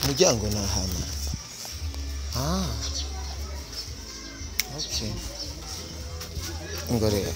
umuryango ni ahantu. Okay. Ngorera.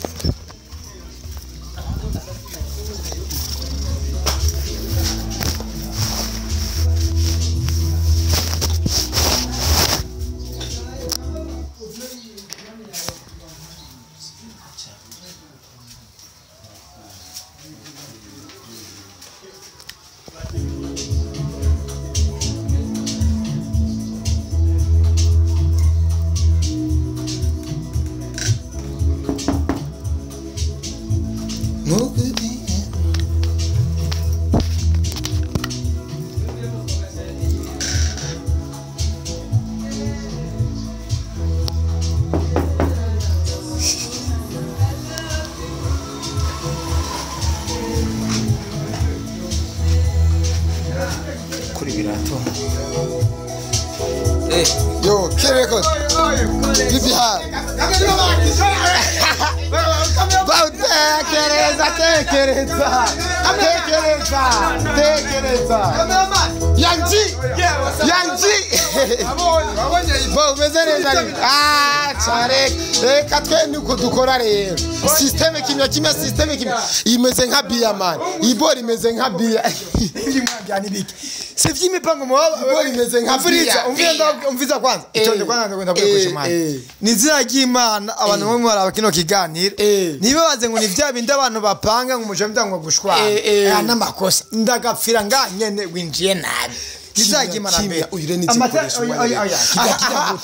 Yo, Kireko. Bibi ha. Yanji. Bo mezere ndani. Chare. Katwe nuko dukora rero. System kimya imeze nka bia man. Ibori imeze nka bia. Imwagani biki. Sivyi mipango mwaba ibori imeze nka bia. Umviza kwanza. Itonde kwanza ndakunda kwekushimana. Nizira ry'Imana abantu bamwe baraba kino kiganiro. Niba baze ngo ni vya bindi abantu bapanga ngo umuco mbyangwa gushwana. N'amakosa. Ndagapfira nganyene winjiye nabi. Kizagimana mbere uyire n'igikoresho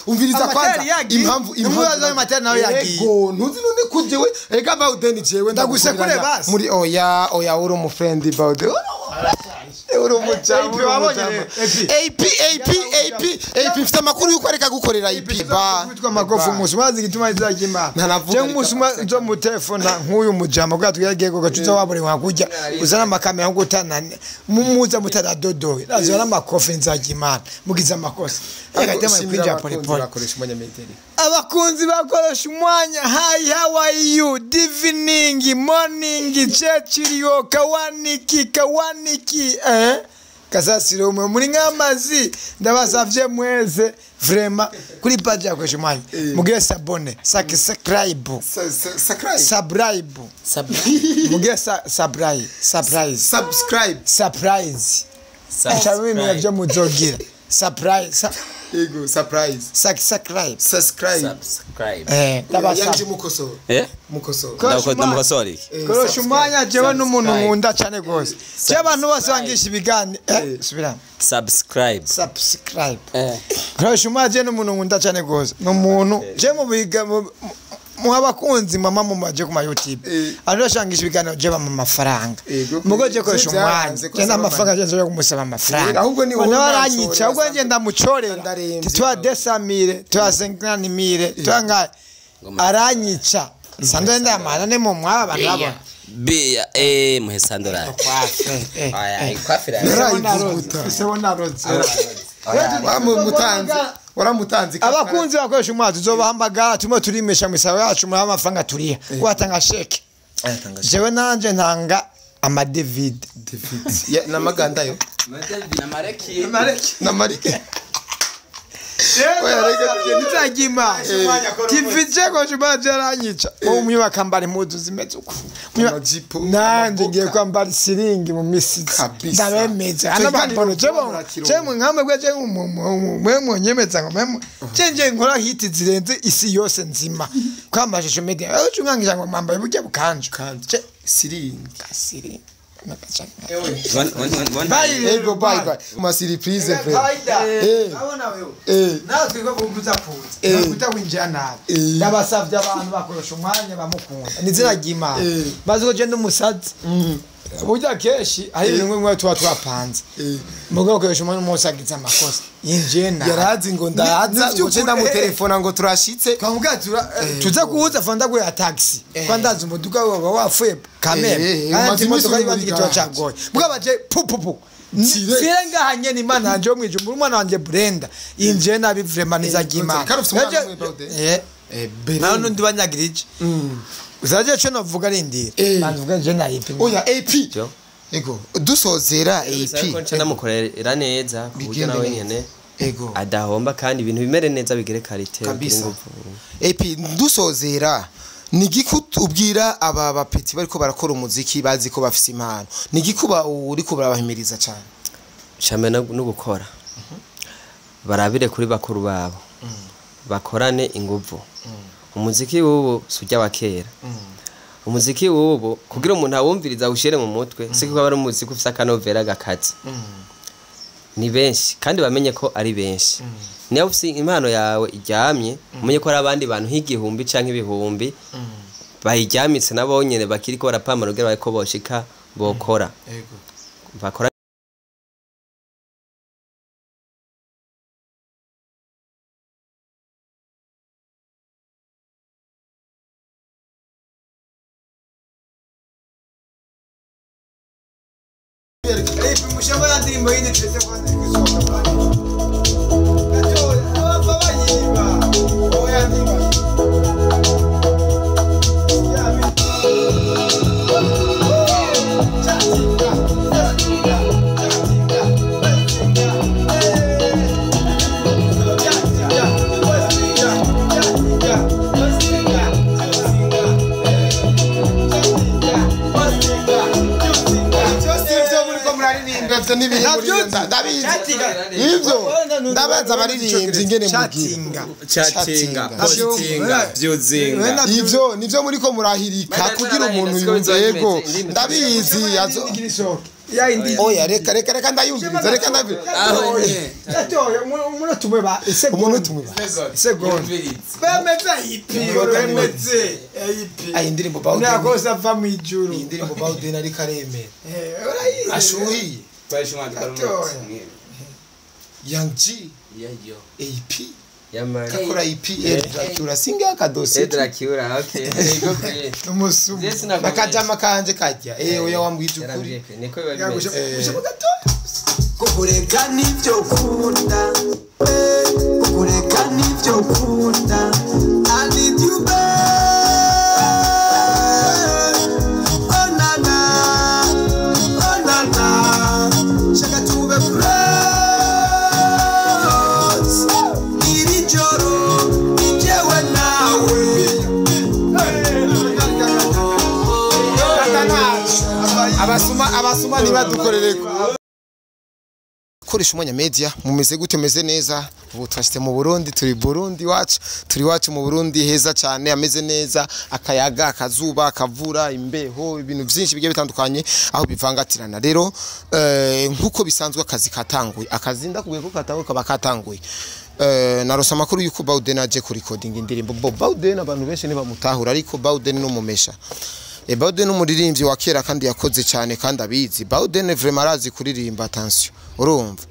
umviriza kwanza impamvu amatera nawe yagiye ego ntuzi none kujewe ega BAODEN jewe ndagusekure basi muri oya uri mu friend BAODEN uri umucamu AP mfite amakuru yuko areka gukorera IP ba kwitwa magofu musu mazi gituma izagimana ntanavuga je musu nzo mu telefone nk'uyu mujama bwa tuyagiye ko gacuza wabure wakujya uzana amakamera yo gutana mumuza mutaradodoye razora amakofi nzagimana mugize amakosa agatema kwinja pole akoresha umwanya meteri abakunzi bakoresha umwanya hi how are you evening morning chechiriyo kawaniki kasasiro umwe muri nk'amazi ndabasavye mweze vraiment kuri page yakoresha umwanya mugire sabone subscribe mugire surprise achabimwe byo muzogira surprise ego surprise subscribe yanje mukoso mukoso ndamukosori korosha umwanya jewe n'umuntu nkunda cyane gose je abantu bose bangisha ibigani subira subscribe korosha umwanya je n'umuntu nkunda cyane gose n'umuntu je mu biga mu abakunzi mama mu maje ku ma YouTube arashangisha ibiganiro je bama amafaranga mugo je koresha umwanya je n'amafaranga je kumusaba amafaranga ahubwo ni wowe baranyica ahubwo je ndamucorera twa 200,000 twa 50,000 twa nga aranyica sando ndamana ne mu mwaba banaba Bia muhesandora kwafira sebona roze waramutanzi abakunzi bakoresha umwazi uzobahamagara tumo turimesha misaba yacu muri amafaranga turiya watanga sheke jewe nanje ntanga ama David namaganda yo na mareki oya rega nitagima tivije ko jubaje aranyica umwe bakambara impuzu zimeze uko nanje ngiye kwambara siringi mu misi ndabemeza anabambona cemo nkamwe gwe je mwe nyemeza ngo mwe cenje nkora hit zirenze isi yose nzima kwambashije media ucu nkangisha ngo mwambaye bujye bukanje siringi bye ma surprise abona wewe nawe twiko kuguza pfunze kutawinjira nabi ndabasavye abantu bakoresha umwanya bamukunda nizira ry'Imana bazo je ndumusazi burya keshi ari bimwe mwe twapanze mugo bakoresha umwanya umusagiza amakosa yinjena yarazi ngo ndaza uce ndamutelefona ngo turashitse kwamugatura tuza kuhuza fanda gwe ya taxi kwandaza umuduga wafuye kamera kandi imodoka y'ibandikito cyagoye bwabaje pupupu sirenga hanye ni mana nje mwijumbu umwana wanje Brenda yinjena bi vraiment nizagimana naho ndi banyagirije uzaje cyo navuga rindira banzuga je na IP oya AP ego dusozera AP ko nca namukorera neza kuburyo nawe nyene ego adahomba kandi ibintu bimere neza bigere karite kabisa AP dusozera nigikutubwira aba bapeti bariko barakora umuziki bazi ko bafise impano nigikuba uri ko barabahimiriza cyane shame no gukora barabire kuri bakuru babo bakorane inguvu umuziki wubu sujya wakera umuziki wubu kugira umuntu awumviriza ushere mu mutwe siko bari umuziki ufisa kanovera gakazi ni benshi kandi bamenye ko ari benshi niyo ufise impano yawe iryamye umenye ko ari abandi bantu h'igihumbi canke ibihumbi bayijyamitse nabo nyene bakiri ko barapamara kugira ko boshika bokora bakora Mushamba ya ndirimbo yindi twese kwanza kusohoka gato abava bayiba oya ndirimbo ivyo ndabaza baririmbye ingene mugira chatinga byuzinga ivyo nivyo muri ko murahirika kugira umuntu yumvego ndabizi oya reka ndayumviriza reka ndabiri umuntu tumeba segonde bameze ipiro bameze ay indirimbo BAODEN nakosa va mu ijuru indirimbo BAODEN ari kareme ashuhiye Young G AP yamara kakora AP Dracula singa kadosi Dracula okay go play umusumu bakajama kanje kajya oya wambwije ukuri niko bimeze kukureka nivyo kunda kukureka nivyo kunda I need you abasuma nibadukorereko koresha umwanya media mumeze gute meze neza ubu twashite mu Burundi turi wacu mu Burundi heza cyane ameze neza akayaga akazuba akavura imbeho ibintu byinshi bigiye bitandukanye aho bivangatirana rero nkuko bisanzwe akazi katanguye akazi ndakubuye ko katanguye kabakatanguye narosa makuru yuko BAODEN aje ku recording indirimbo BAODEN abantu benshi ntibamutahura ariko BAODEN no mumesha BAODEN umuririmbyi wa kera kandi yakoze cyane kandi abizi BAODEN vraiment arazi kuririmba attention urumva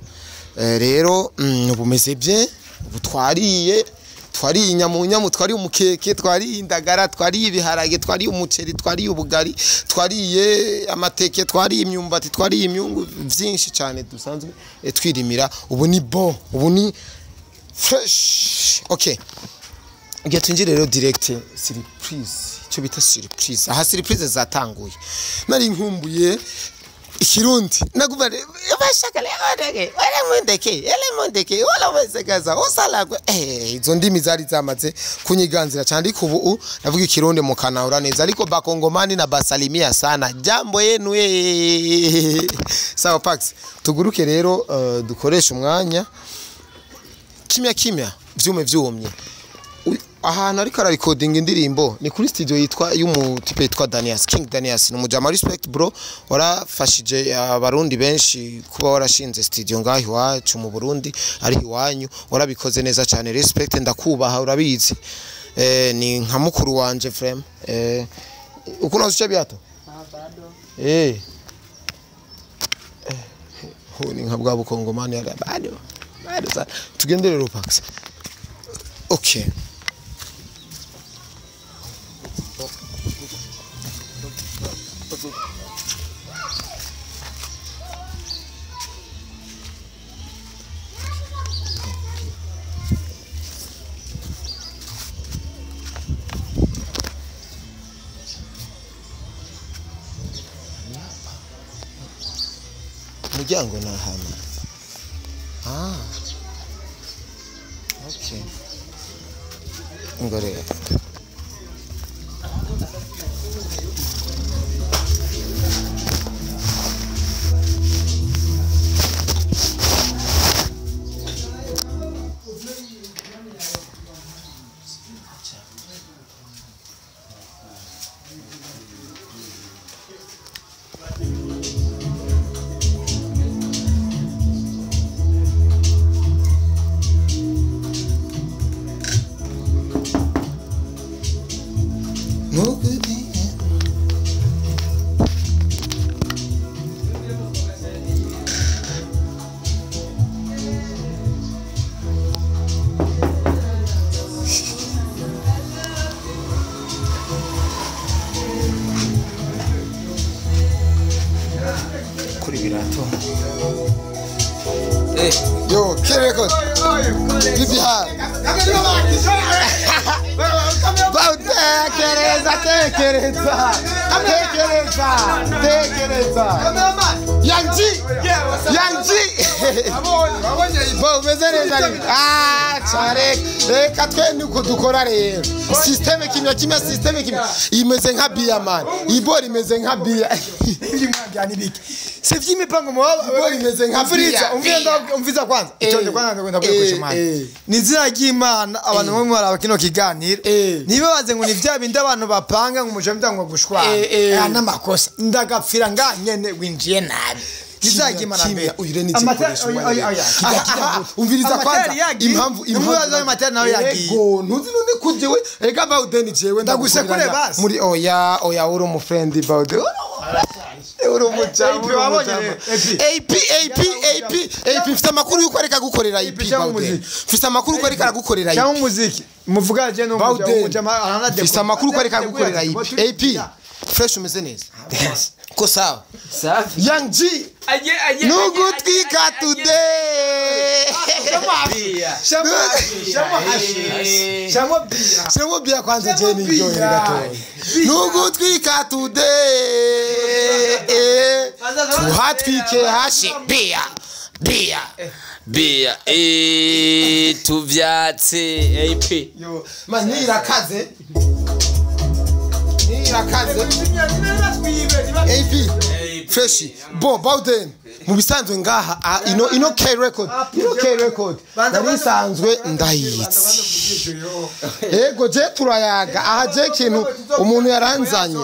rero ubumeze bye ubutwariye twariye inyamunyamu twari umukeke twari indagara twari ibiharage twari umuceri twari ubugari twariye amateke twari imyumbati twari imyungu byinshi cyane dusanzwe twirimira ubu ni bon ubu ni fresh okay igihe twinjire rero direct surprise cyo bita surprise aha surprise zatanguye nari nkumbuye ikirundi nagubare bashaka ele mondeke wala wesekaza osalagwe izo ndimi zari zamaze kunyiganzira cyane ubu navuga ikirundi mu kanahura neza ariko bakongomani na basalimia sana jambo yenu sawa pax tuguruke rero dukoresha umwanya kimya vyumye ahantu ariko ara recording indirimbo ni kuri studio yitwa y'umutipe yitwa Danias King Danias numujama respect bro warafashije abarundi benshi kuba warashinze studio ngahi wacu mu Burundi ari iwanyu warabikoze neza cyane respect ndakubaha urabizi ni nka mukuru wanje frame uko nazo byato ho ni nka bwa bukongomani ya bado tugendere Ropax okay umuryango ni ahantu. Okay. Ngore. Kuri birato. Yo, Kireko. Bibi ha. Tekereza. Yanji. Bo mezereza. Chare. Reka twe niko dukora rero. Systeme kimya imeze nka bia man. Ibori imeze nka bia. Imwagani biki. Sivyi mipango mwaba Ibori imeze nka bia. Umviza kwanza. Itonde kwanza kwenda kwishimana. Nizira ry'Imana abantu bamwe baraba kino kiganiro. Niba baze ngo ni vya bindi abantu bapanga ngo muje mutangwa gushwana. N'amakosa. Ndagapfira nganyene winjiye nabi. Izagimana mbere uyire n'igikoresho umviriza kwanza impamvu ayo materi nawe yagiye yego ntuzi none kujewe ega BAODEN jewe ndaguse kure basi muri oya uri umu friend BAODEN uri umucamu AP fita makuru yuko areka gukorera IP BAODEN fita makuru yuko areka gukorera IP cyangwa umuziki muvuga je no umujama aranade fita makuru yuko areka gukorera IP fresh umeze neza ko sawa Young G nugutwika today shamo bia kwanza je ni joy gato nugutwika today tuhatwike hashe bia tuvyatse AP yo manira kaze AP fresh bo BAODEN mu bisanzwe ngaha ino K record narisanzwe ndayitse ego je turayaga aha je kintu umuntu yaranzanye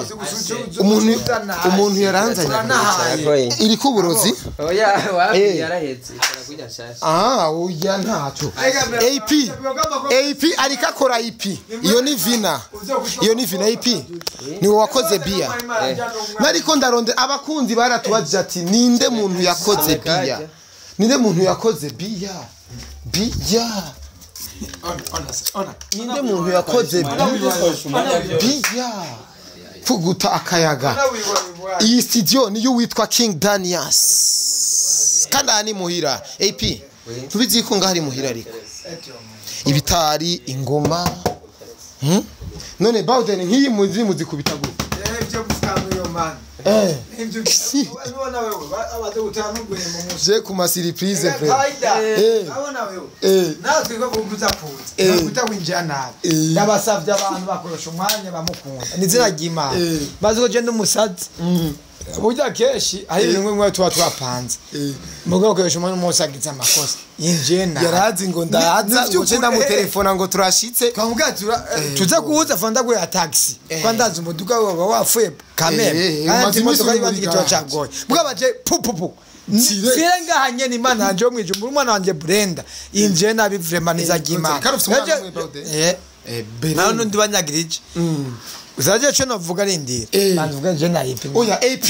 iri kuburozi oya wapi yarahetse kujya nshasha oya ntaco AP ariko akora IP iyo ni vina AP niwe wakoze bia nariko ndaronde abakunzi baratubajije ati ninde muntu yakoze bia ninde muntu yakoze bia ninde muntu yakoze bia fuguta akayaga iyi studio niyo witwa King Danias kandi muhira AP tubizi ko ngahari muhira ariko ibitari ingoma none BAODEN nk'iyi muzi kubita gute byo gufanga yo man ibyo abona wewe abaze utanugwe mu musi je kuma surprise frère abona wewe natwe ko kubuza pfunze kutawinjira nabi ndabasavye abantu bakorosha umwanya bamukunda nizira ry'Imana bazi ko je ndumusazi burya keshi ari bimwe mwe twapanze mugo ko umwana umusagiza amakosa yinjiye na yarazi ngo ndaza uce ndamutelefona ngo turashitse kavuga tuza kuhuza fanda go ya taxi kwandaza umuduga wafuye kamera kandi imodoka ibandi gito cyagoye bwabaje pupupu Sirenga hanye ni mana nje mwijumbu umwana wanje Brenda yinjiye nabi vraiment nizagima naho ndi banyagirije uzaje cyo navuga rindira navuga je na IP oya AP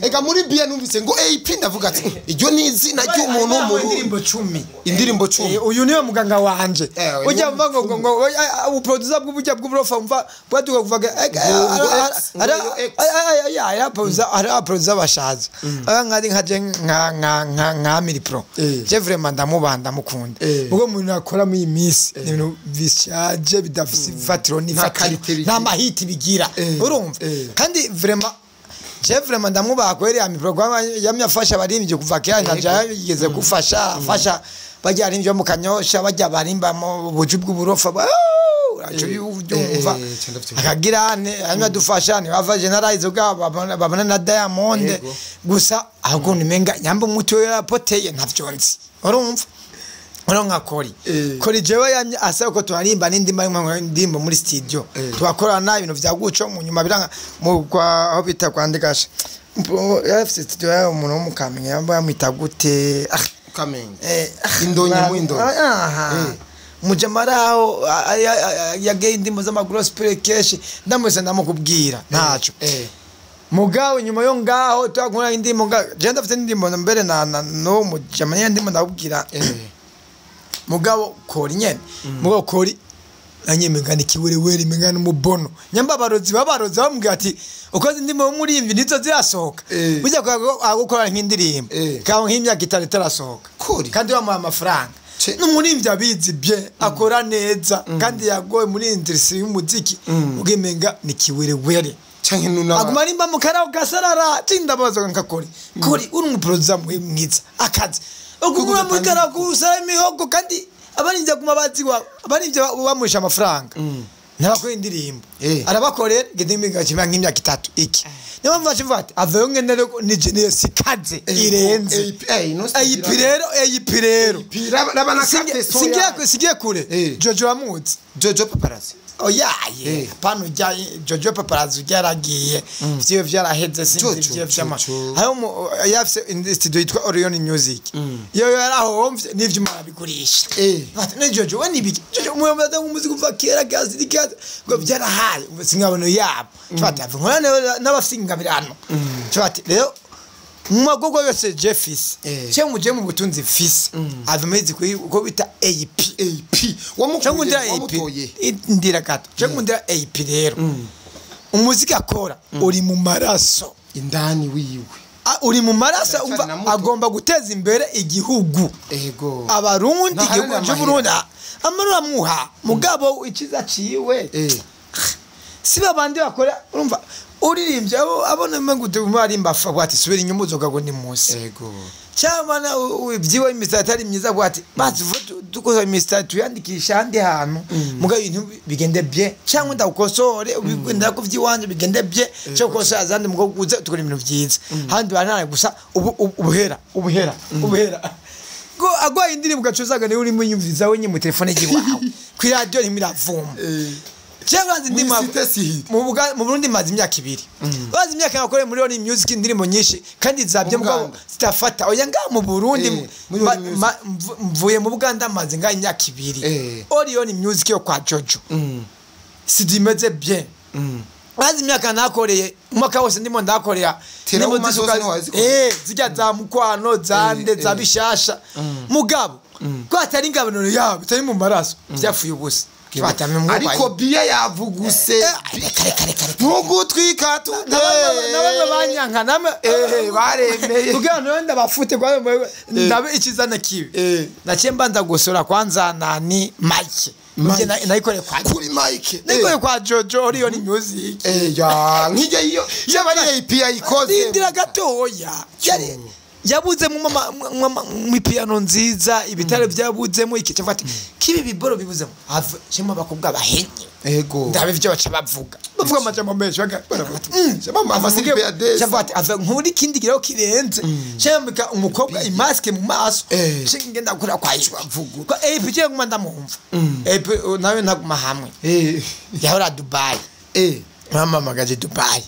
ega muri bia numvise ngo AP ndavuga ati iryo ni izina ry'umuntu mu indirimbo 10 uyu niwe muganga wanje ujya mva ngo uproducer bw'ubujya bw'uburofa mva bwaduka kuvaga ya producer bashaza nkari nkaje nka Miri Pro je vraiment ndamubanda mukunda ubwo umuntu akora mu imisi ibintu bishaje bidafise fatiro ni fatiro nta mahiti bigira urumva kandi vraiment Jeff vraiment ndamubaha kweri ya program yamyafasha barimbye kuva kera ndaja yigeze gufasha afasha bajya arimbye mu Kanyosha bajya barimba mu buju bw'uburofa acho yumva akagirane hanyuma dufashane bava generalize babana na Diamond gusa ahubwo nimenga nyamba umuto yapoteye ntavyonzi urumva Oronga kori jewe yamye asaba ko twarimba n'indimbo muri studio twakorana ibintu vya guco mu nyuma biranga mu kwa aho bita kwandikasha FC studio ya umuntu w'umukamenya yamba yamwita gute Kamenge indonye mu indonye mujamaraho yageye indimbo z'amagospel keshi ndamwese ndamukubwira ntaco mugawe nyuma yo ngaho twakora indimbo je ndafite indimbo mbere no mujamanya ndimbo ndabubwira mugabo kori nyene mugabo kori anyemengana kiwerewere mengana umubono nyamba barozi bamubwira ati ukoze indimo muri imvi nizo zirasohoka bijya gukora nk'indirimbo kawo nk'imyaka itari tarasohoka kandi bamuha amafaranga n'umurimvyi abizi bye akora neza kandi yagoye muri industry y'umuziki ugemenga ni kiwerewere canke nuna aguma rimba mu karawo gasarara tindabaza nkakori kori uri umuproducer mwiza akazi ukugura muri karawo usara imihogo kandi abaninze kumabaziwa abaninze bamusha amafaranga ntabakora indirimbo arabakorera gedimiga kimya nk'imyaka 3 iki niba mvaje mvate aveyo ngenere nije sikaze irenze eyipirero rabana kate sigiye kure Jojo amuzi Jojo paparazzi oyaye pano jya Jojo paparazzi yaragiye vyo vyaraheze sinzi vyama hayo yafise in studio yitwa Orion Music yo yarahomvye n'ivyo marabigurisha bati ne Jojo wani biki Jojo umuyombaza umuziki uva kera gazi dikaza ngo vyarahaye singabano yabo twati avunwa n'abafise ingabirano twati rero Mwagogo yose Jeffis cyo muje mu butunzi fisi avumezi ko bita AP wamukundira AP ndira gato cyo mundira AP rero umuziki akora uri mu maraso indani wiwe uri mu maraso umva agomba guteza imbere igihugu abarundi igihugu cy'Uburundi amarura muha mugabo ikiza ciwe siba bandi bakora urumva uririmbye abona mengute marimba fa bwati subira inyuma uzogago ni musi cyamana ubyiwe imisatari myiza bwati bazi dukoza imisatari tuyandikisha handi hantu mugayo ibintu bigende bye cyangwa ndakosore ubigenda ko vyiwanje bigende bye cyo kosa azandi mugoguze tukora ibintu vyiza handi banana gusa ubuhera go agwa indirimbo gacuzaga ne uri munyumviza wenye mu telefone giwawe ku radio nimiravuma Cyabanze ndima mu Burundi mazi imyaka 2 bazi imyaka yakore muri Orion Music indirimbo nyinshi kandi zabye mugabo zitafata oya nga mu Burundi mvuye mu Buganda mazi nga imyaka 2 Orion Music yo kwa Jojo sidimeze bien bazi imyaka nakoreye umwaka wose ndimo ndakorera ndimo zisuka zijya za mukwano zande za bishasha mugabo ko atari ingabano yabo bitari mu maraso byafuye ubusa ariko biya yavuguse ntugutwika nabana banyanka namwe baremeye ugana nda bafute kwa ndabe ikizana kibi naciye mbanza gusura kwanza nani Mike muje nayikore kwa kuri Mike nayikore kwa Jojo Orion Music ya nkije iyo bari API ikoze ndira gatoya yari yabuze mu piano nziza ibitare byabuzemo iki cyafati kibi biboro bibuzemo ave shema bakubwa bahenye ndabe byo baca bavuga amajambo menshi mama afasike cyafati ave nkuri kindi giraho kirenze cyambika umukobwa imaske mu maso ngenda gukora kwa yishwa vuga ko epice nguma ndamumva nawe ntaguma hamwe yahora Dubai mama magaje Dubai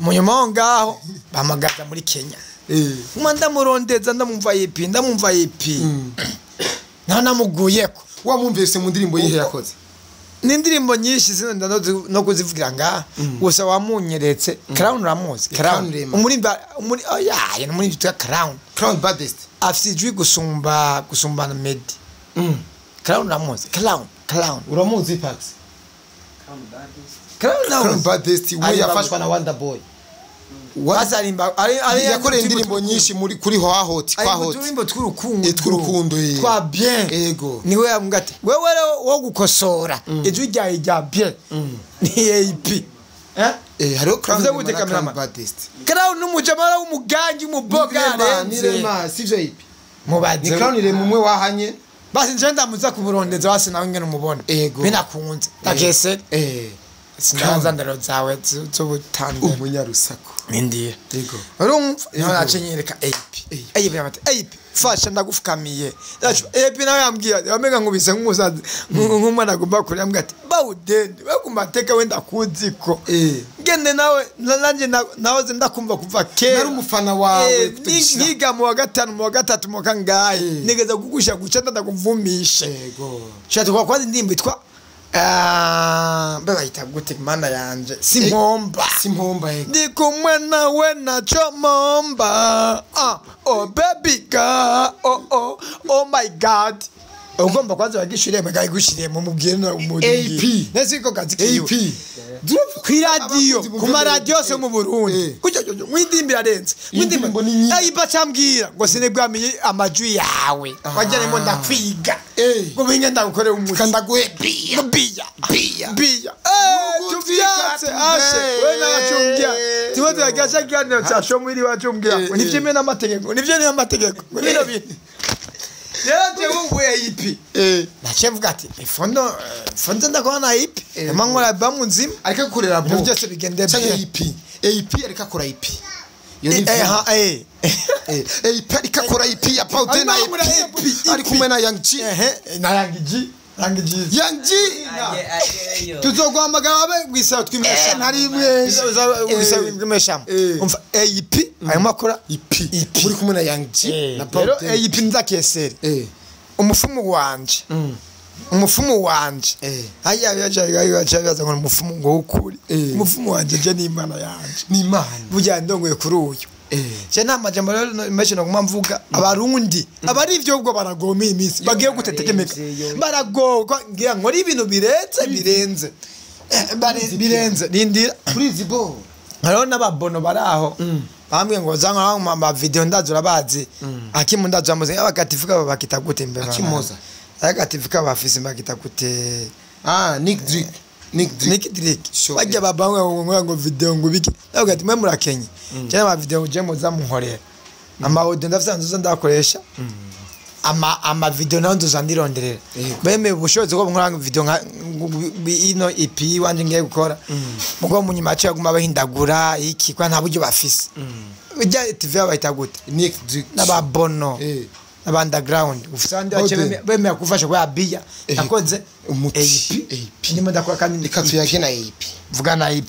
mu nyuma ngaho bamagaza muri Kenya Mwanda murondeza ndamumva EP namuguyeko wamumvise mu ndirimbo yihe yakoze n'indirimbo nyinshi zinenda no kuzivugira nga gusa wamunyeretse Crown Ramos umurimba oya muri bitwa Crown baddest afijwi gusumba na Medi Crown Ramos uramuzi Pax Crown baddest we yafashwa na Wonder Boy wazarimba ari yakoreye indirimbo nyinshi muri kuri hot kwa hot indirimbo tw'urukundo twa bien niwe yamugate wewe wo gukosora ijwi rya bien ni AP hariho crown Uvuze gute cameraman? badest Crown n'umujamara w'umugangi w'umuboga arenze sivyo ipi mubaze ni crown ire mumwe wahanye basi nje ndamuza kuburondeza basi nawe ngene umubona binakunze ndakese sinanza ndaro zawe z'ubutandere umunyarusako Indira yego urumva nawe nacenyereka AP yamate AP fasha ndagufukamiye AP nawe yambwiye yamenga nkubise nk'umusazi nk'umwana agomba kuri yambwiye ati BAODEN bagomba teka wenda kuziko ngende nawe nanje nahoze ndakumva kuva kera nari umufana wawe nkiga mu wa gatanu mu wa gatatu mu kangaye nigeza kugusha guca ndakuvumisha yego shati kwa kwanza ndimba itwa mbega yita gute mana yanje simpomba yego ndi kumwe nawe nachomomba oh baby girl oh my god ugomba kwanza bagishiriye mega igishiriye mu mubwire no umuri nesiko kazi kiyo ku radio ku radio se mu Burundi kucyo mwindimbira arenze mwindimbo ayiba cyambwira ngo sinebwamiye amajwi yawe wajyanemo ndakwiga ngo binge ndagukorera umuti ndaguhe biya tuvyatse ashe we nabacumbya tiwe tuyagasha cyane nshasha muri wacumbya nivyo mena amategeko nivyo ni amategeko bino bintu Yaje wumbuye ipi nachevuga ati fondo ndakona ipi mangora bamunzima ariko kurera bo byose bigende bye ipi ariko akora ipi yo ni ipi ariko akora ipi ya BAODEN ari kumwe na Young G na Young G tuzogwamagara babe gwisa twimesha ntari gwisa umva ipi arimo akora ipi muri kumwe na Young G na BAODEN ipi ndakesere umufumu wanje haya yaje ngo umufumu ngo ukuri umufumu wanje je ni imana yanje ni imana burya ndongoye kuri uyu je nta majambo menshi no kumvuga abarundi abari ivyo ubwo baragoma imisi bagiye gutetekemeka baragorwa ngira nkora ibintu birenze rindira kuri zibo hariho n'ababono baraho bambwiye ngo zanga ama video ndazura bazi akimu ndazura muze abakatifika bakita gute mbere akimoza abakatifika bafise bakita gute Nick Drake bajya babangwe ngo video ngo biki navuga ati mwe murakenye cyane ama video je muza munkorera ama audio ndasanzwe ndakoresha ama video naho nduzandironderera beme ubushobozi bwo nkora video nka ino EP wanje ngiye gukora mugo munyuma cyo guma bahindagura iki kwa nta buryo bafise ujya TV abayita gute Nick Drake n'ababono n'abunderground ufisande bakebe beme yakufasha kwa biya nakoze umuti ndimo ndakora kandi ikatuyage na EP vuga na EP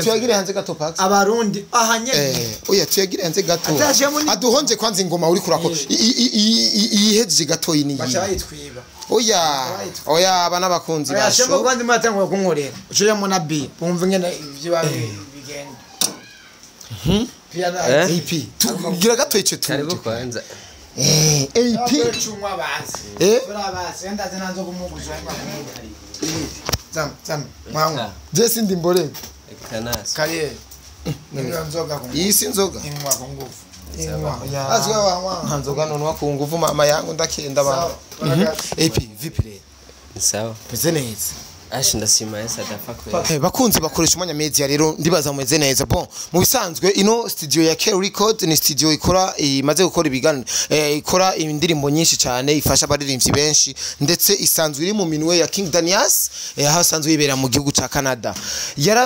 tuyagire hanze gato pax abarundi ahanye oya tuyagire hanze gato aduhonze kwanza ingoma uri kurako ihejeje gato yini bashayitwiba oya abana bakunzi basho ashemo kwanza mwatangwa kunkorera ucije mo na B bumva ngene ivyo bigenda AP tugira gato ice tu karibu kwanza AP chumwa basi turabasi ndaze nanzo kumuguzwa zam mwangu Jesse ndimbore kanasi kariye niyo nzoga ku isi nzoga inwa ku nguvu azwe wa nzoga none ku nguvu mama yangu ndakenda ba AP vipi sawa neza ashi ndasima yesa dafa bakunzi bakoresha umwanya media rero ndibaza mumeze neza bon mu bisanzwe ino studio ya K Record ni studio ikora imaze gukora ibiganiro ikora indirimbo nyinshi cyane ifasha abaririmbyi benshi ndetse isanzwe iri mu minwe ya King Danias aho sanzwe yibera mu gihugu ca Canada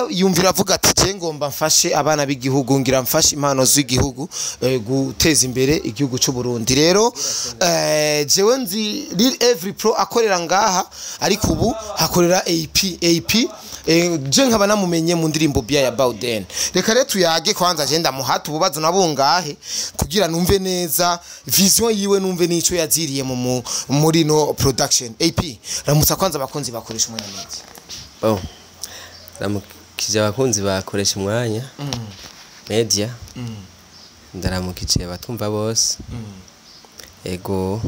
yumvira avuga ati je ngomba mfashe abana b'igihugu ngira mfashe impano z'igihugu guteza imbere igihugu cy'u Burundi rero jewe nzi every pro akorera ngaha ariko ubu hakorera AP je nkaba namumenye mu ndirimbo bia ya BAODEN reka rero tuyage kwanza agenda muhata ububazo nabungahe kugira numve neza vision yiwe numve nico yaziriye muri no production AP ramutsa kwanza bakunzi bakoresha umwanya media ramukije abakunzi bakoresha umwanya media ndaramukije abatumva bose ego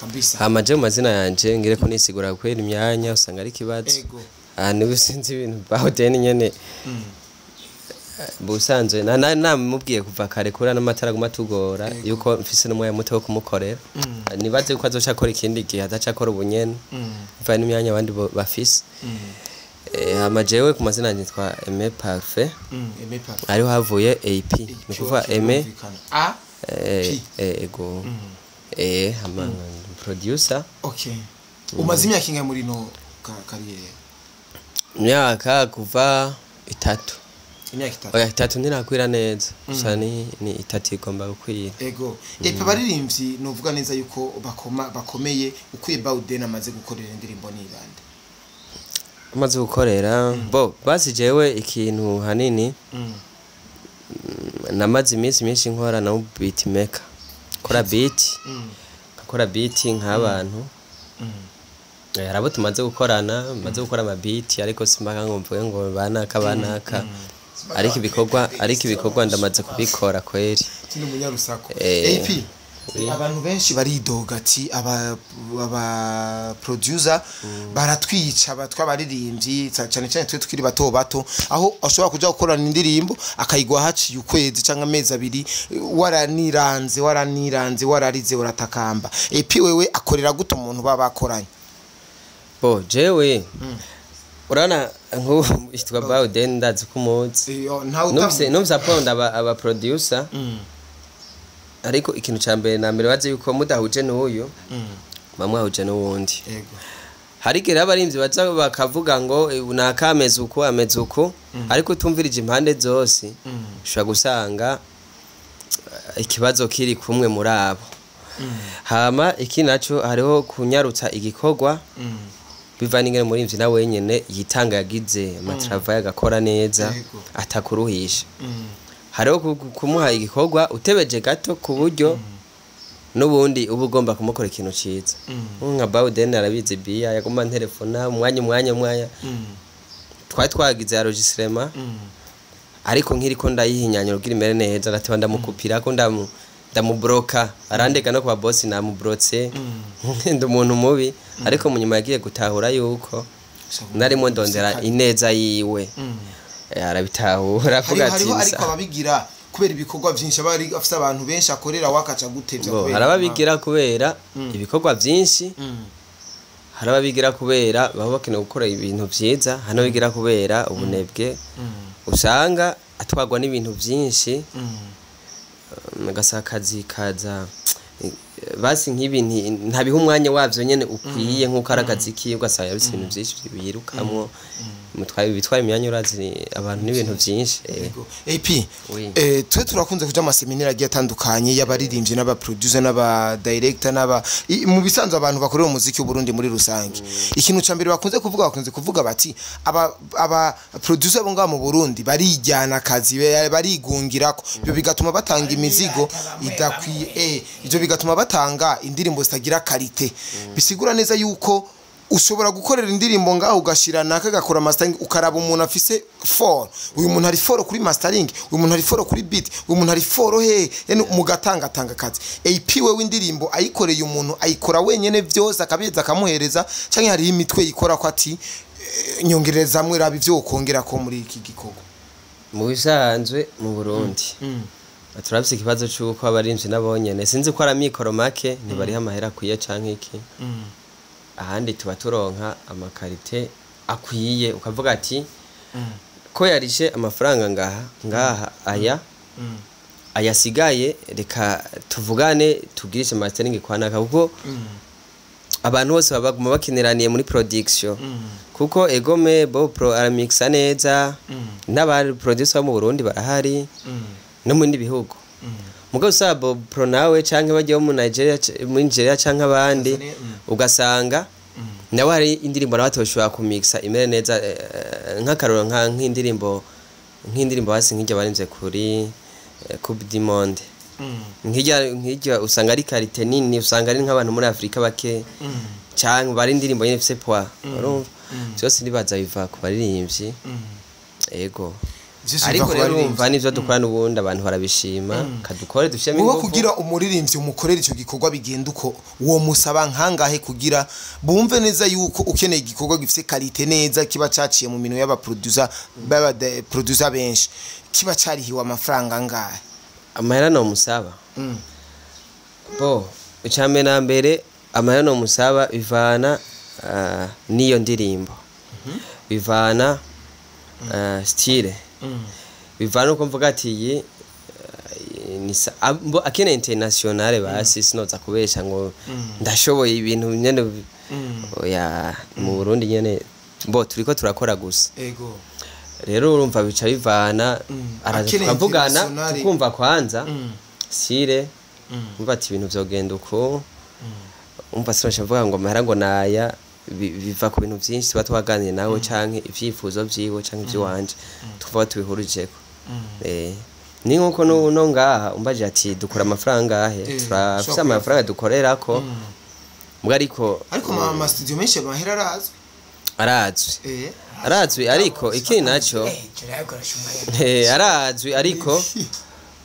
kabisa hamaje mu mazina yanje ngire ko nisigura kwera imyanya usanga ari kibazo niwe sinzi ibintu BAODEN nyene busanzwe namubwiye kuva kare kura n'amatara gumatugora yuko mfise n'umwe muto wo kumukorera nibaze ko azoca akora ikindi gihe adaca akora ubunyene mva n'imyanya abandi bafise amajewe ku mazina nitwa Aime Parfait Aime Parfait ariho havuye AP ni kuva Aime A ego ama producer. Okay, umaze imyaka ingahe muri no kariyeri? Imyaka kuva 3. Imyaka 3. Oya 3 ntirakwira neza gusa ni 3 igomba gukwira. Ego epe baririmbyi novuga neza yuko bakomeye ukwiye BAODEN amaze gukorera indirimbo n'ibande amaze gukorera bo basi jewe ikintu hanini namaze iminsi myinshi nkora na beat maker kora beat nk'abantu arabo tumaze gukorana maze gukora ama beat ariko simbaga ngo mvuge ngo banaka ariko ibikorwa ndamaze kubikora kweri tindi munyarusako AP abantu benshi baridoga ati aba producer baratwica batwabaririmbyi cyane cyane twe tukiri bato aho ashobora kuja gukorana indirimbo akayigwa haciye ukwezi cyangwa amezi abiri waraniranze wararize uratakamba AP wewe akorera gute umuntu babakoranye? Bo jewe urana nko yitwa BAODEN ndazi kumuzi numvise aponda aba producer ariko ikintu cyambere na mbere baze yuko mudahuje n'uyu bamwahuje n'uwundi harigera abarimvyi baza bakavuga ngo nakameze uko ameze uko ariko tumvirije impande zose ushobora gusanga ikibazo kiri kumwe muri abo hama iki naco hariho kunyarutsa igikorwa bivana ingene murimvyi na wenyene yitanga yagize amatrava agakora neza atakuruhisha hariho kumuha igikorwa utebeje gato ku buryo n'ubundi uba ugomba kumukora ikintu ciza nka BAODEN arabizi biya yagomba telefona umwanya twari twagize enregistrement ariko nkiriko ndayihinyanyura ugira imere neza nateba ndamukupira ko ndamubroka arandega no kwa boss namubrotse ndi umuntu mubi ariko munyuma yagiye gutahura yuko narimo ndondera ineza yiwe arabitahura avuga ati ariko ababigira kubera ibikorwa byinshi abari afite abantu benshi akorera wakaca gutevya kubera arababigira kubera ibikorwa byinshi harababigira kubera baba bakeneye gukora ibintu byiza hano bigira kubera ubunebwe usanga atwagwa n'ibintu byinshi nagasakazi kaza basi nk'ibintu ntabiha umwanya wavyo nyene ukwiye nkuko arakazi kiyo ugasanga yabise ibintu byinshi birukamwo mutwaye bitwaye imyanya urazi abantu n'ibintu byinshi AP twe turakunze kuja amaseminari agiye atandukanye y'abaririmbyi n'aba producer n'aba director n'aba mu bisanzwe abantu bakorera umuziki w'u Burundi muri rusange ikintu cyambere bakunze kuvuga bati aba producer bo ngaho mu Burundi barijyana akazi barigungirako byo bigatuma batanga imizigo idakwiye ivyo bigatuma batanga indirimbo zitagira quality bisigura neza yuko ushobora gukorera indirimbo ngaho ugashirana akagakora mastering ukaraba umuntu afise 4 uyu muntu ari 4 kuri mastering uyu muntu ari 4 kuri beat uyu muntu ari 4 yani mugatanga kazi AP wewe indirimbo ayikoreye umuntu ayikora wenyene byose akabeza akamuhereza canke hari imitwe yikora ko ati nyongereza mwe rabi byo ukongera ko muri iki gikorwa mu bisanzwe mu Burundi turabise ikibazo cyuko abarimvyi nabonyene sinzi ko aramikoro make ntibari amahera kwiye canke iki ahandi tuba turonka amakarite akwiye ukavuga ati ko yarishe amafaranga ngaha ayasigaye reka tuvugane tugirishe mastering kwanaka kuko abantu bose babaguma bakineraniye muri production kuko egome bo pro aramixa neza n'abari producer mu Burundi barahari no mu bindi bihugu mugabo sabo pro nawe canke bajye mu Nigeria canke abandi ugasanga nawe hari indirimbo n'abatoshobora kumixa imere neza nk'akaroro nk'indirimbo hasi nk'ijya barinze kuri Coupe du Monde nk'ijya usanga ari qualité nini usanga ari nk'abantu muri Afrika bake canke bari indirimbo nyene ifise poids cyose nibaza biva ku baririmbyi ego ariko rero umva nivyo dukora n'ubundi abantu barabishima kadukore dusheme ngo kugira umuririmbyi umukorera ico gikorwa bigenda uko uwo musaba nkangahe kugira bumve neza yuko ukeneye igikorwa gifise qualité neza kiba caciye mu mino y'aba producer benshi kiba carihiwe amafaranga ngahe amahera no musaba bo icambe na mbere amahera no musaba ivana niyo ndirimbo bivana style bivana uko mvuga ati iyi akene internationale basi sinoza kubesha ngo ndashoboye ibintu nyene oya mu Burundi nyene mbo turiko turakora gusa ego rero urumva bica bivana aravugana tukumva kwanza sire umva ati ibintu vyogenda uko umva sirasha vuga ngo mahera ngo naya biva ku bintu byinshi tuba twaganiriye nawe canke ivyifuzo vyiwe canke ivy'iwanje tuvuga tubihurijeko ni nkuko no ngaha umbaje ati dukora amafaranga ahe turafise amafaranga dukorerako mbwa ariko ama studio menshi mahera arazwi ariko iki naco arazwi ariko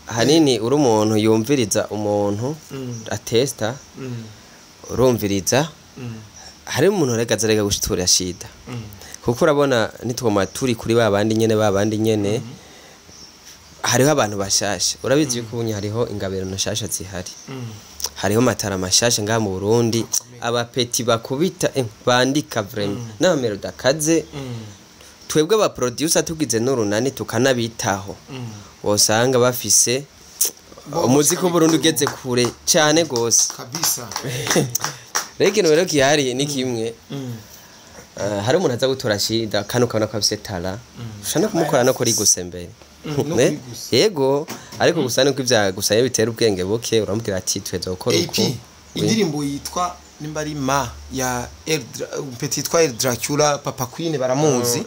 hanini uri umuntu yumviriza umuntu atesta urumviriza hari umuntu rega gushitura shida kuko urabona nitwoma turi kuri babandi nyene hariho abantu bashasha urabizi yuko ubunye hariho ingabiro nshasha zihari hariho matara mashasha ngaha mu Burundi abapeti bakubita bandika vraiment n'amero dakaze twebwe aba producer tugize n'urunani tukanabitaho wosanga bafise umuziki w'Uburundi ugeze kure cyane gose kabisa rero kihari ni kimwe hari umuntu aza gutora shida kano kabona ko afise tala ushana kumukora no kuri gusembere yego ariko gusa nuko ivya gusa bitera ubwenge buke uramubwira ati tweza gukora uko indirimbo yitwa nimba ari ya petit twa Dracula Papa Queen baramuzi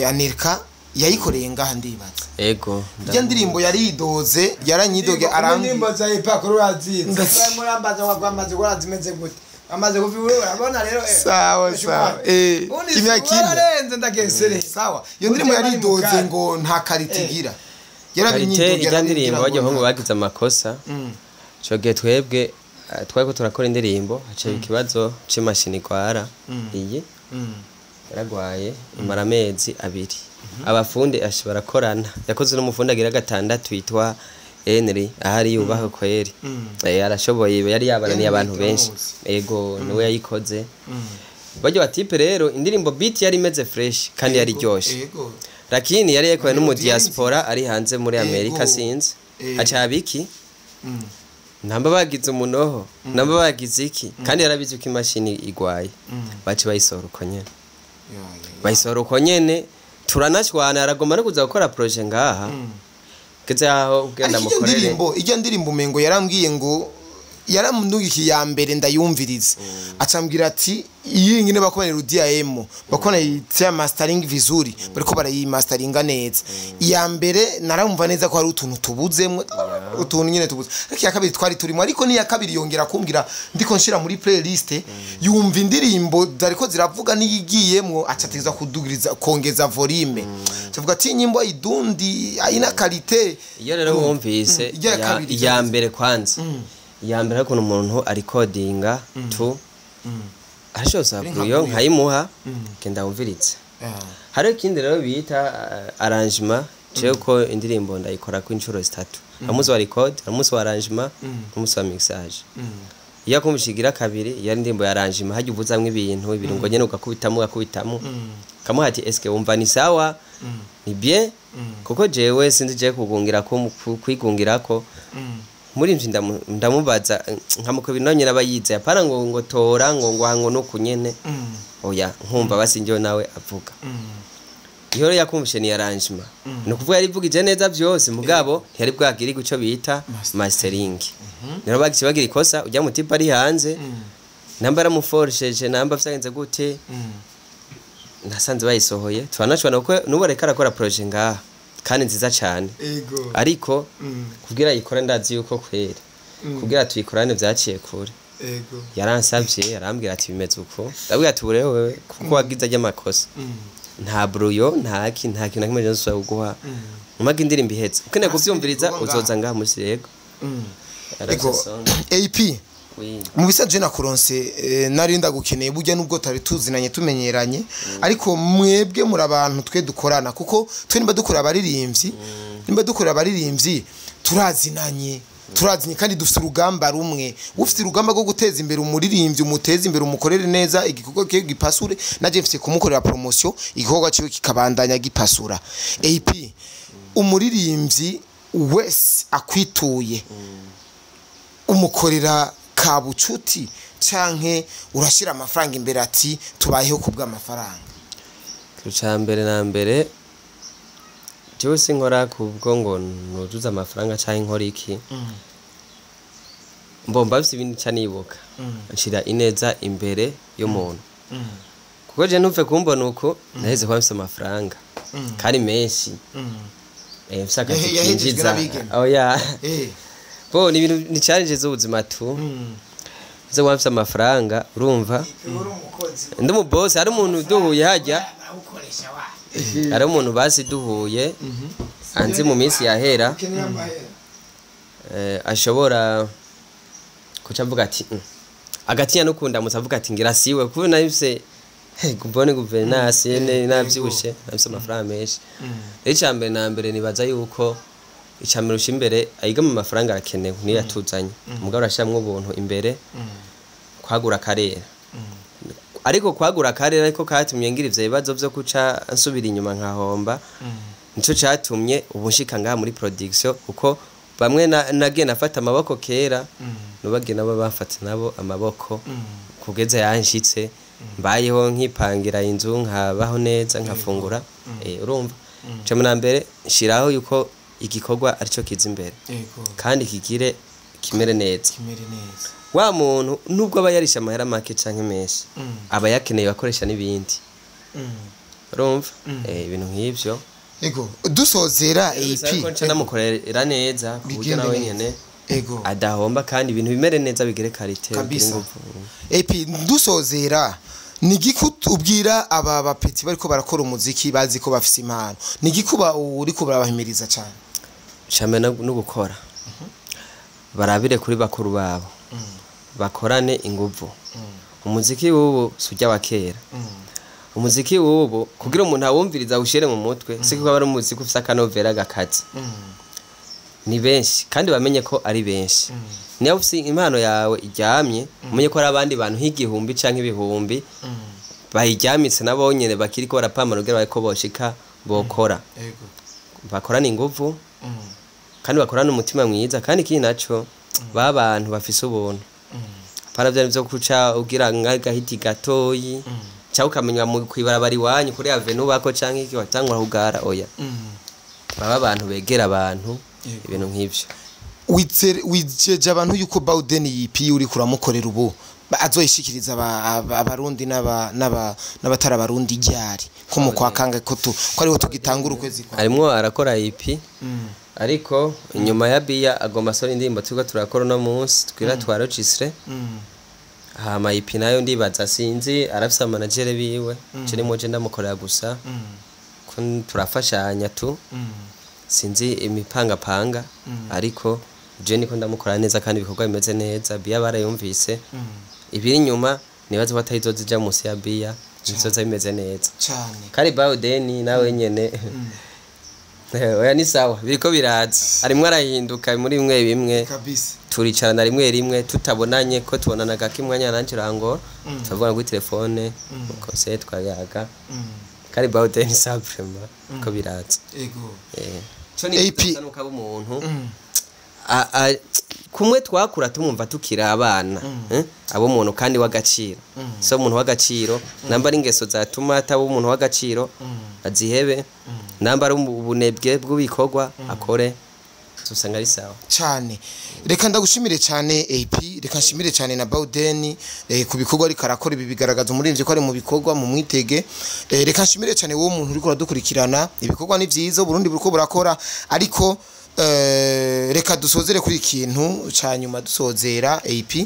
Amerika yayikoreye ngaha ndibaza yego ya ndirimbo yaridoze yaranyidoge indirimbo za ipakuru razinze murambaza wagwamaze warazimeze gute amaze kuviwe urabona rero sawa kimyakinze ndagesere sawa iyo ndirimbo yaridoze ngo nta karitigira yarabinyidoge ndirimbo bajye hongo bagize amakosa coge twebwe twako turakora indirimbo haciye ikibazo c'imashini kwara iyi yaragwaye imara amezi 2 abafundi barakorana yakoze n'umufundi agira 6 yitwa Henry ahari yubaho kweri arashoboye yari yabaraniye abantu benshi ego niwe yayikoze bajye batipe rero indirimbo beat yari imeze fresh kandi yari ryoshe lakini yari yekoye no mu diaspora ari hanze muri Amerika sinzi acabiki namba bagize umunoho namba bagize iki kandi yarabizi ko imashini igwaye baci bayisohora uko nyene turanashwana aragoma no kuza gukora projet ngaha keze aho ugenda mukorere iyo ndirimbo mengo yarambwiye ngo yaramundugiye ya mbere ndayumviriza acambwira ati iyi ngine bakobanira UDM bakona yitya mastering vizuri bariko barayimasteringa neza iya mbere naramumva neza ko hari utuntu tubuzemwe utuntu nyene tubuze ariko ya kabiri twari turimo ariko ni ya kabiri yongera kumbwira ndiko nshira muri playlist yumva indirimbo zariko ziravuga niyigiyemwo acategeza kudugiriza kongeza volume tuvuga ati nyimbo idundi aina kalite iyo rero wumvise ya mbere kwanza yambere ariko umuntu arikodinga tu arashoza buyo nkayimuha kenda wumviritse hari ikindi rero bita arrangement cyo ko indirimbo ndayikora ku inshuro 3 amuzi wa record amuzi wa arrangement amuzi wa mixage iya kumushigira kabiri ya indirimbo ya arrangement haje uvuzamwe ibintu ngo nyene ugakubitamo kamuha ati eske wumva ni sawa ni bien kuko jewe sinzi je kugungira ko kwigungira ko muri mvi ndamubaza nkamuko binonye nabayize apana ngo tora ngo no kunyene oya nkumva basinjyo nawe avuga iyo yakumvishe ni arrangement no kuvuga yari vugije neza byose mugabo yari bwagiri guco bita mastering nero bagiye bagira ikosa ujya mutipa ari hanze namba ramuforsheje namba vyagenze gute nasanze bayisohoye twanashwana uko nubo reka rakora projet ngaha kandi nziza cyane ariko kugira yikora ndazi yuko kwere kugira tuyikorane vyaciye kure yaransavye yarambwira ati bimeze uko ndabwira ati bure wewe kuko wagize ajya makosa nta bruyo nta kintu nakimwe nzo guha umaga indirimbo ihetse ukene kuvyumviriza uzoza ngaha musirego AP mu bisaje nakuronse narinda gukeneye burya nubwo tari tuzinanye tumenyeranye ariko mwebwe muri abantu twe dukorana kuko twe nimba dukora abaririmbyi turazinanye turazinye kandi dufite urugamba rumwe ufite urugamba rwo guteza imbere umuririmbyi umuteza imbere umukorere neza igikorwa kiyo gipasure naje mfite kumukorera promotion igikorwa cyo kikabandanya gipasura AP umuririmbyi wese akwituye umukorera kabucuti canke urashira amafaranga imbere ati tubayeho kubwa amafaranga Kuchambere na mbere jewe sinkora kubwo ngo nuzuza amafaranga canke nkora iki mbomba bifite ibindi canibuka nshira ineza imbere y'umuntu kuko je ntuve kumbona uko naheze kwa mfite amafaranga kandi menshi mfisaka kinjiza oya bo ni ibintu ni challenge z'ubuzima tu zo wafite amafaranga urumva ndi mu boss hari umuntu duhuye hajya hari umuntu basi duhuye anzi mu minsi yahera ashobora kuca avuga ati agatinya no kunda musavuga ati ngira siwe kuko nabise kumbone guvernance navyibushe nabise amafaranga menshi icambere na mbere nibaza yuko icambere ushimbere ayiga mu mafaranga arakenewe niyo yatuzanye umugabo arashiramwe ubuntu imbere kwagura karera ariko kwagura karera ariko katumye ngira ivyo bibazo vyo kuca nsubira inyuma nkahomba nico catumye ubunshika ngaha muri production kuko bamwe nagiye nafata amaboko kera nubage nabo bafata nabo amaboko kugeza yanshitse mbayeho nkipangira inzu nkabaho neza nkafungura urumva cyo na mbere nshiraho yuko igikorwa arico kiza imbere kandi kigire kimere neza wa muntu nubwo aba yarisha amahera make canke menshi aba yakeneye bakoresha n'ibindi urumva ibintu nk'ivyo ego dusozera AP ko ndamukorera neza kuburyo nawe nyene adahomba kandi ibintu bimere neza bigere karite AP dusozera nigikubwira aba bapeti bariko barakora umuziki bazi ko bafise impano nigikuba uri ko barabahimiriza cyane cyane no gukora barabire kuri bakuru babo bakorane inguvu umuziki w'ubu sujya wakera umuziki w'ubu kugira umuntu awumviriza ushire mu mutwe siko bari umuziki ufisa kanovera gakazi ni benshi kandi bamenye ko ari benshi niyo ufise impano yawe iryamye umenye ko ari abandi bantu h'igihumbi canke ibihumbi bayijyamitse nabo nyene bakiriko barapamara kugira bariko boshika bokora bakorana inguvu kandi bakorana umutima mwiza kandi kindi naco babantu bafise ubuntu paravya byo kuca ugira ngagahiti gatoyi cha ukamenya mu kwibarabari wanyu kuri avenue bako canke iki watangwa hugara oya baba abantu begera abantu ibintu nk'ivyo wijeje abantu yuko BAODEN uri kuramukorera ubu azoyishikiriza abarundi n'abatara abarundi ryari ko mu kwakanga ko ariho tugitangura ukwezi kwa arimwo arakora EP ariko inyuma ya biya agomba sora indirimbo tuko turakora no munsi twira twarocisre hama EP nayo ndibaza sinzi arafisa manager biwe ciri moje ndamukorera gusa ko turafashanya tu sinzi imipanga panga ariko je niko ndamukora neza kandi ibikorwa bimeze neza biya barayumvise ibiri nyuma nibaze batayizozija munsi ya biya nizoza bimeze neza cyane kari BAODEN nawe nyene oya ni sawa biriko biraza arimwe arahinduka muri bimwe kabisa turicarana rimwe tutabonanye ko tubonana gakimwanya nanje rango tuvugana kuri telefone kose twayaga kari BAODEN sabrema ko biraza ego cyo ni kuzanuka umuntu kumwe twakura tumumva tukira abana abo muntu kandi wagaciro so umuntu wagaciro namba ari ingeso zatuma ataba umuntu wagaciro azihebe namba ari ubunebwe bw'ubikorwa akore usanga ari sawa cyane reka ndagushimire cyane AP reka nshimire cyane na BAODEN ku bikorwa ari karakora ibi bigaragaza umuririmbyi ko ari mu bikorwa mu mwitege reka nshimire cyane wo muntu uri kuradukurikirana ibikorwa ni byiza Burundi buriko burakora ariko reka dusozere kuri ikintu cyanyuma dusozera AP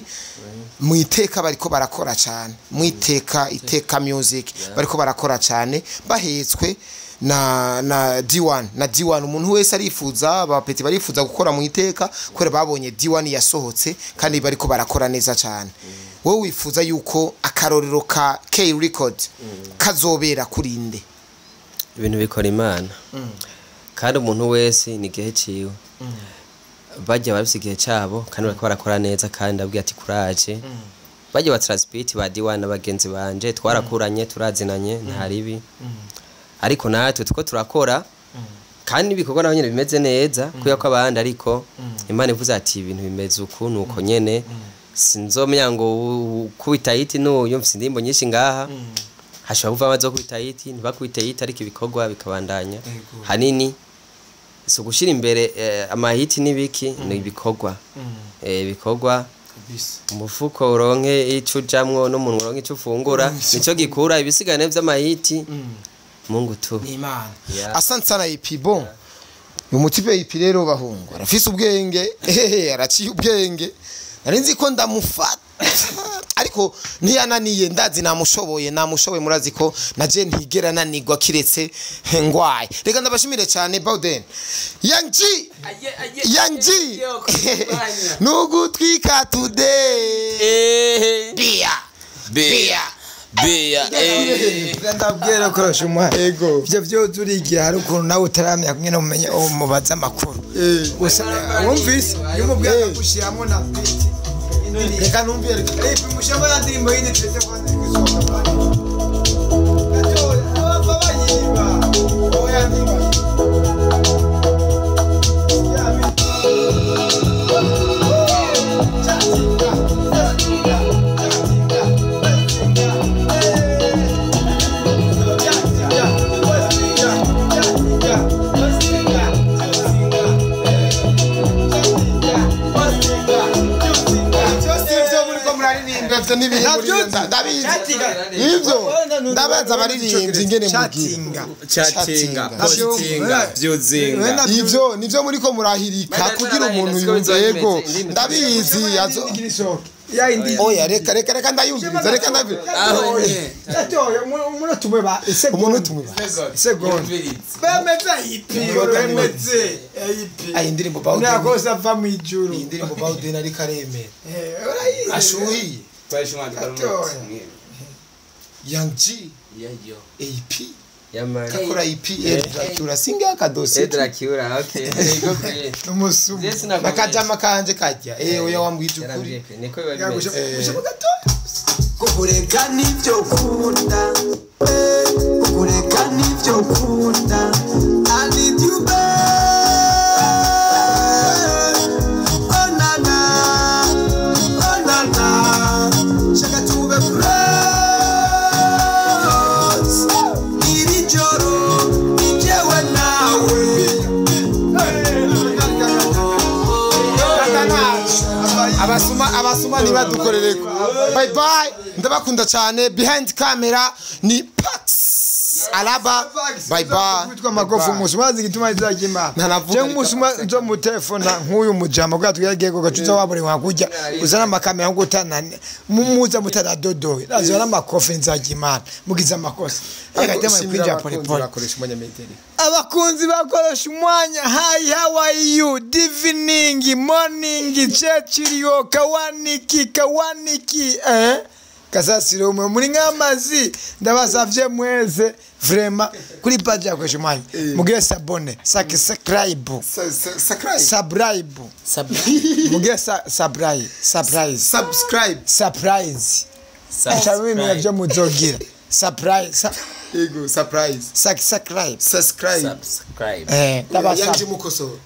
mwiteka bariko barakora cyane mwiteka iteka music bariko barakora cyane bahetswe na D1 umuntu wese arifuza abapeti barifuza gukora mu iteka kwere babonye D1 yasohotse kandi bariko barakora neza cyane wowe wifuza yuko akarorero ka K record kazobera kurinde ibintu bikora imana kandi umuntu wese ni gihe ciwe bajya bafise igihe cyabo kandi bariko barakora neza kandi abwiye ati kuraje bajya ba transport ba diwana n'abagenzi banje twarakuranye turazinanye nta ribi ariko natwe tuko turakora kandi ibikorwa naho nyene bimeze neza kuya ko abandi ariko Imana ivuze ati ibintu bimeze uku nuko nyene sinzomenya ngo kubita hiti n'uyu mfise indirimbo nyinshi ngaha hashobora kuva amaze kubita hiti ntibakubita hiti ariko ibikorwa bikabandanya hanini so gushira imbere amahiti n'ibiki ni ibikorwa ibikorwa umufuko uronke ico jamwo n'umuntu uronke ico ufungura nico gikura ibisigane vy'amahiti Mungu tu ni Imana. Asante sana EP bon. Umutipe EP rero bahungu arafise ubwenge araciye ubwenge narinzi ko ndamufata ariko ntiyananiye ndazi namushoboye murazi ko naje ntigera nanigwa kiretse ngwaye reka ndabashimire cyane BAODEN Yanji nugutwika today bia ndabwira ko rashuma ego byo byo urigiye hari ukuntu nawe utaramya kumwe no mumenye mubaza amakuru gusa wumvise yumubwira gushiramo na reka numvire mushamba ya ndirimbo yine twese kwanza kwisohoka gato abava bayiba oya ndiba Ivyo ndabaza abaririmbyi ingene mugira chatinga postinga vyuzinga ivyo nivyo muriko murahirika kugira umuntu yumve yego ndabizi azo oya reka ndayumviriza reka ndabira aho atoye umuntu tumwe ba segonde bameze ipiro bameze ayi indirimbo BAODEN nakosa va mu ijuru indirimbo BAODEN ari kareme ashuhiye Yanji AP Yamani kakora EP turasinga kadosi Edrakura okay go kwe umusumu bakajama kanje kajya oya wambwije ukuri niko bibimeze kukureka nivyo kunda kukureka nivyo kunda I need you back oh na na shaka tube cross iri joro nijewe nawe abasuma nibadukorereko bye bye ndabakunda cyane behind camera ni Pax Alaba bye bye kwitwa makofu musumazi gituma izagima je musuma nzo mu telefone nkuyu mujama bwa twegego gacuza wabure wakujya uzana amakamera ngutana mumuza mutara dodo nazo na makofi nzagimana mugize amakosa agatema kwinja pole pole akoresha umunyameteri abakunzi bakoresha umwanya hi how are you evening morning chechiriyo kawaniki kasasiro umwe muri nk'amazi ndabasavye mweze vraiment kuri page yakoresha umwanya mugire sabone subscribe surprise achawe mwe byo muzogira surprise ego surprise subscribe yanji mukoso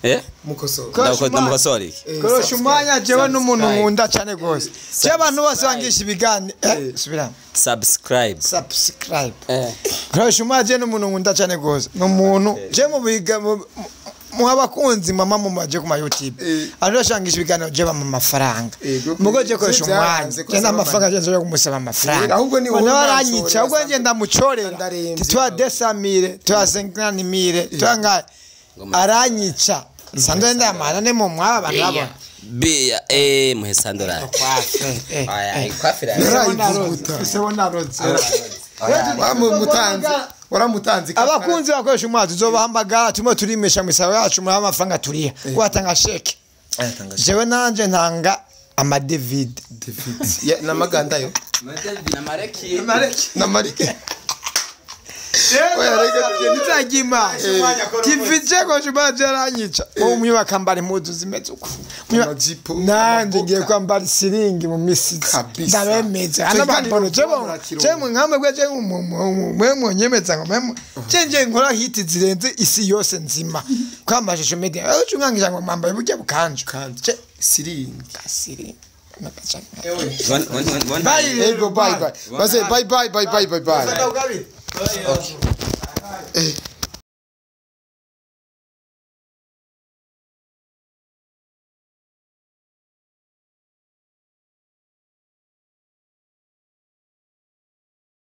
ndamukosori korosha umwanya jewe n'umuntu nkunda cyane gose je abantu bose bangisha ibigani subira subscribe korosha umwanya je n'umuntu nkunda cyane gose n'umuntu je mu biga muhabakunzi mama mu maje ku ma YouTube arashangisha ibiganiro je bama amafaranga mugo je koresha umwanya je n'amafaranga je kumusaba amafaranga ahubwo ni wowe baranyica ahubwo nje ndamucorera twa desamire twa 50000 twanga aranyica sando ndamara ne mu mwaba bantu bia muhesandora aya ikwafira sebona roze waramutanzi abakunzi bakoresha umwazi uzobahamagara tumo turimesha misaba yacu muri amafaranga turiya kwatanga sheke jewe nanje ntanga ama David na maganda yo na mareki Oya reka nizagima TV cheko chubaje aranyica umwe bakambara impuzu zimeze uko amajipo nanje ngiye kwambara siringi mu misitsi ndabemeze ana bambono cemwe nkamwe gweje umwe nyemeza ngo memo cenje nkora hiti zirenze isi yose nzima kwamashije media ucu nkangira ngo mwambaye burya bukanje siringi bye bye bye bye bye bye bye bye bye bye